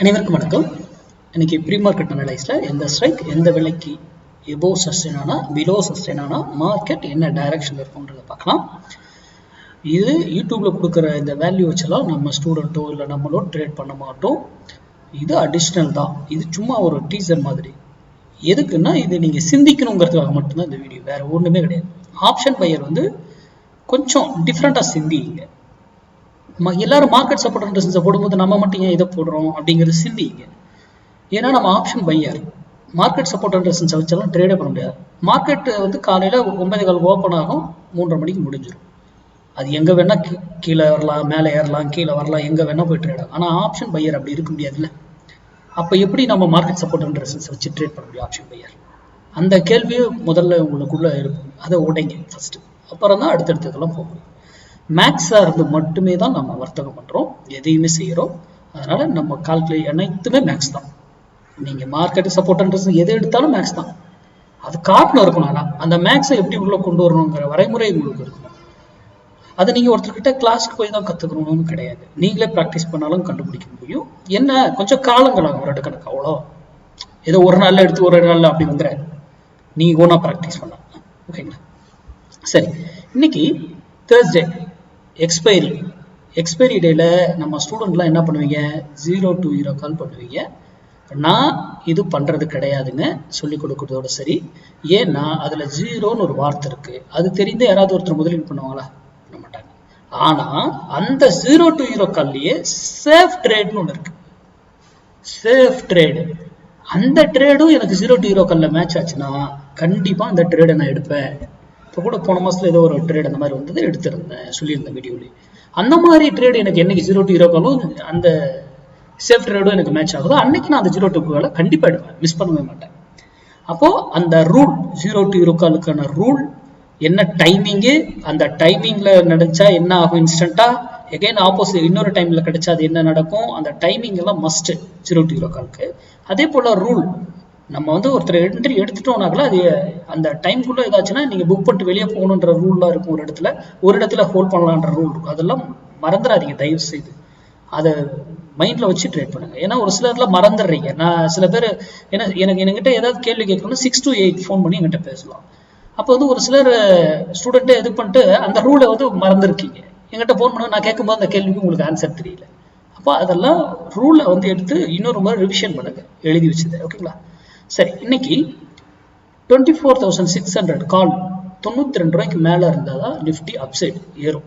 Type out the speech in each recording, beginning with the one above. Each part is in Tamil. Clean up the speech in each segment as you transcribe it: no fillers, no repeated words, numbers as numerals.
அனைவருக்கும் வணக்கம். இன்னைக்கு ப்ரீ மார்க்கெட் அனலைஸ்ல எந்த ஸ்ட்ரைக் எந்த விலைக்கு எபோ சஸ்டெயின் ஆனா பிலோ சஸ்டெயின் ஆனா மார்க்கெட் என்ன டைரக்ஷன் இருக்கும்ன்றத பார்க்கலாம். இது யூடியூப்ல கொடுக்குற இந்த வேல்யூ வச்செல்லாம் நம்ம ஸ்டூடெண்ட்டோ இல்லை நம்மளோ ட்ரேட் பண்ண மாட்டோம். இது அடிஷ்னல் தான். இது சும்மா ஒரு டீசர் மாதிரி. எதுக்குன்னா இது நீங்க சிந்திக்கணுங்கிறதுக்காக மட்டும்தான் இந்த வீடியோ, வேற ஒண்ணுமே கிடையாது. ஆப்ஷன் பையர் கொஞ்சம் டிஃப்ரெண்டா சிந்திங்க. எல்லாரும் மார்க்கெட் சப்போர்ட் அண்ட் ரெசிஸ்டன்ஸ் போடும்போது நம்ம மட்டும் ஏன் இதை போடுறோம் அப்படிங்கிறது சிந்திங்க. ஏன்னா நம்ம option pier, market support and resistance வச்சாலும் ட்ரேடே பண்ண முடியாது. மார்க்கெட் காலையில 9:15 ஓப்பன் ஆகும், 3:30 மணிக்கு முடிஞ்சிடும். அது எங்க வேணா கீழே வரலாம், மேலே ஏறலாம், கீழே வரலாம், எங்க வேணா போய் ட்ரேட் ஆகும். ஆனா ஆப்ஷன் பையர் அப்படி இருக்க முடியாதுல்ல. அப்ப எப்படி நம்ம மார்க்கெட் சப்போர்ட் அண்ட் ரெசிஸ்டன்ஸ் வச்சு ட்ரேட் பண்ண முடியும் ஆப்ஷன் பையர்? அந்த கேள்வியும் முதல்ல உங்களுக்குள்ள இருக்கும். அதை உடைங்க ஃபர்ஸ்ட், அப்புறம் தான் அடுத்தடுத்ததெல்லாம் போக முடியும். மேக்ஸா இருந்து மட்டுமே தான் நம்ம வர்த்தகம் பண்றோம், எதையுமே செய்யறோம். அதனால நம்ம கால்குலேட் அனைத்துமே மேக்ஸ் தான். நீங்க மார்க்கெட் சப்போர்ட் அண்ட் ரெசிஸ்டன்ஸ் எது எடுத்தாலும் மேக்ஸ் தான். அது காட்டணும் இருக்கணும். ஆனா அந்த மேக்ஸை எப்படி உள்ள கொண்டு வரணுங்கிற வரைமுறை உங்களுக்கு இருக்கணும். அதை நீங்க ஒருத்தர்கிட்ட கிளாஸ்க்கு போய் தான் கத்துக்கணும்னு கிடையாது. நீங்களே ப்ராக்டிஸ் பண்ணாலும் கண்டுபிடிக்க முடியும். என்ன கொஞ்சம் காலங்கள் ஆகும், ரெண்டு கணக்கு அவ்வளோ. ஏதோ ஒரு நாள்ல எடுத்து ஒரு நாள்ல அப்படி வந்துற நீங்க ஓனா ப்ராக்டிஸ் பண்ணலாம். ஓகேங்களா? சரி, இன்னைக்கு தேர்ஸ்டே எக்ஸ்பைரி டேல நம்ம ஸ்டூடெண்ட்லாம் என்ன பண்ணுவீங்க? 0 to 0 கால் பண்ணுவீங்க. நான் இது பண்றது கிடையாதுங்க, சொல்லி கொடுக்கறதோட சரி. ஏன்னா அதுல 0ன்னு ஒரு வார்த்தை இருக்கு. அது தெரிந்து யாராவது ஒருத்தர் முதலீடு பண்ணுவாங்களா? பண்ண மாட்டாங்க. ஆனா அந்த 0 to 0 கால்லயே சேஃப் ட்ரேட்னு ஒன்று இருக்கு. சேஃப் ட்ரேடு, அந்த ட்ரேடும் எனக்கு 0 to 0 கால்ல மேட்ச் ஆச்சுன்னா கண்டிப்பா அந்த ட்ரேடை நான் எடுப்பேன். இப்போ கூட போன மாசத்துல ஏதோ ஒரு ட்ரேட் அந்த மாதிரி வந்தது, எடுத்திருந்தேன், சொல்லியிருந்தேன் வீடியோல. அந்த மாதிரி ட்ரேட் எனக்கு என்னைக்கு 0 to 0 காலும் அந்த சேஃப் ட்ரேடும் எனக்கு மேட்ச் ஆகுதோ அன்னைக்கு நான் அந்த 0 to 0 காலை கண்டிப்பா எடுப்பேன், மிஸ் பண்ணவே மாட்டேன். அப்போ அந்த ரூல் 0 to 0 காலுக்கான ரூல் என்ன, டைமிங்கு, அந்த டைமிங்ல நடந்துச்சா என்ன ஆகும் இன்ஸ்டன்டா, எகைன் ஆப்போசிட் இன்னொரு டைம்ல கிடைச்சா அது என்ன நடக்கும், அந்த டைமிங் எல்லாம் மஸ்ட் 0 to 0 காலுக்கு. அதே போல ரூல் நம்ம ஒருத்தர் என்ட்ரி எடுத்துட்டோம்னாக்கல அது அந்த டைம்குள்ள ஏதாச்சுன்னா நீங்க புக் பண்ணிட்டு வெளியே போகணுன்ற ரூல்லாம் இருக்கும். ஒரு இடத்துல ஹோல்ட் பண்ணலான்ற ரூல் இருக்கும். அதெல்லாம் மறந்துடாதீங்க தயவு செய்து. அதை மைண்ட்ல வச்சு ட்ரேட் பண்ணுங்க. ஏன்னா ஒரு சிலர்லாம் மறந்துடுறீங்க. நான் சில பேர் என்கிட்ட ஏதாவது கேள்வி கேட்கணும்னா 6 to 8 ஃபோன் பண்ணி என்கிட்ட பேசலாம். அப்போ ஒரு சிலர் ஸ்டூடெண்ட்டே இது பண்ணிட்டு அந்த ரூலை மறந்துருக்கீங்க. என்கிட்ட ஃபோன் பண்ண நான் கேட்கும்போது அந்த கேள்விக்கு உங்களுக்கு ஆன்சர் தெரியல. அப்போ அதெல்லாம் ரூலை எடுத்து இன்னொரு மாதிரி ரிவிஷன் பண்ணுங்க, எழுதி வச்சது. ஓகேங்களா? சரி, இன்னைக்கு 24,600 கால் 92 ரூபாய்க்கு மேல இருந்தாதான் நிஃப்டி அப்சைட் ஏறும்.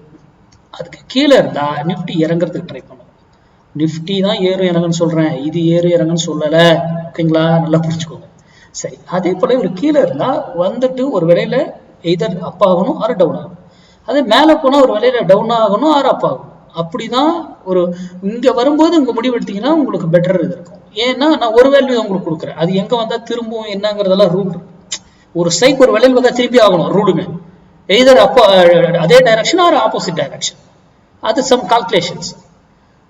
அதுக்கு கீழே இருந்தா நிஃப்டி இறங்குறதுக்கு ட்ரை பண்ணும். நிஃப்டி தான் ஏறும் இறங்குன்னு சொல்றேன், இது ஏறு இறங்குன்னு சொல்லல. ஓகேங்களா? நல்லா புரிஞ்சுக்கோங்க. சரி, அதே போல ஒரு கீழே இருந்தா ஒரு வேலையில எதர் அப் ஆகணும் ஆறு டவுன் ஆகணும். அதே மேல போனா ஒரு வேலையில டவுன் ஆகணும் ஆறு அப் ஆகணும். அப்படிதான் இங்க வரும்போது உங்க முடிவு எடுத்தீங்கன்னா உங்களுக்கு பெட்டர் இது இருக்கும். ஏன்னா நான் ஒரு வேல்யூ உங்களுக்கு கொடுக்குறேன், அது எங்க வந்தா திரும்பவும் என்னங்கிறதெல்லாம் ரூல். ஒரு ஸ்ட்ரைக் ஒரு வேலையில் வந்தா திருப்பி ஆகணும் ரூலுங்க. எய்தர் அப்போ அதே டைரக்ஷன் ஆர் ஆப்போசிட் டைரக்ஷன். அது சம் கால்குலேஷன்ஸ்.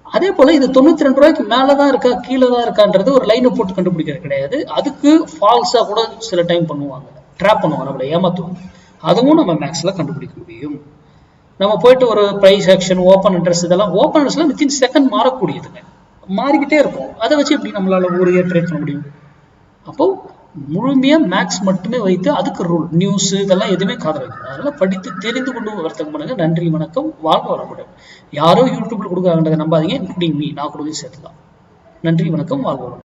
அதே போல இது 92 ரூபாய்க்கு மேலதான் இருக்கா கீழே தான் இருக்கான்றது ஒரு லைனை போட்டு கண்டுபிடிக்கிறது கிடையாது. அதுக்கு ஃபால்ஸா கூட சில டைம் பண்ணுவாங்க, ட்ராப் பண்ணுவாங்க, நம்மளை ஏமாத்துவாங்க. அதுவும் நம்ம மேக்ஸ்ல கண்டுபிடிக்க முடியும். நம்ம போயிட்டு ஒரு பிரைஸ் ஆக்ஷன், ஓப்பன் இன்ட்ரெஸ்ட், இதெல்லாம் ஓப்பன் இன்ட்ரெஸ்ட்ல வித்தின் செகண்ட் மாறக்கூடியதுங்க, மாறிக்கிட்டே இருக்கும். அதை வச்சு எப்படி நம்மளால ஒரு இயர் ட்ரேட் பண்ண முடியும்? அப்போ முழுமையா மேக்ஸ் மட்டுமே வைத்து அதுக்கு ரூல், நியூஸ் இதெல்லாம் எதுவுமே காதல் வைக்கணும். அதனால படித்து தெரிந்து கொண்டு வர்த்தகம் பண்ணுங்க. நன்றி, வணக்கம், வாழ்க வளமுடன். யாரோ யூடியூப்ல கொடுக்குறாங்கன்றதை நம்பாதீங்க, இன்க்ளூடிங் மீ, நான் கொடுக்க சேர்த்துதான். நன்றி, வணக்கம், வாழ்க வளமுடன்.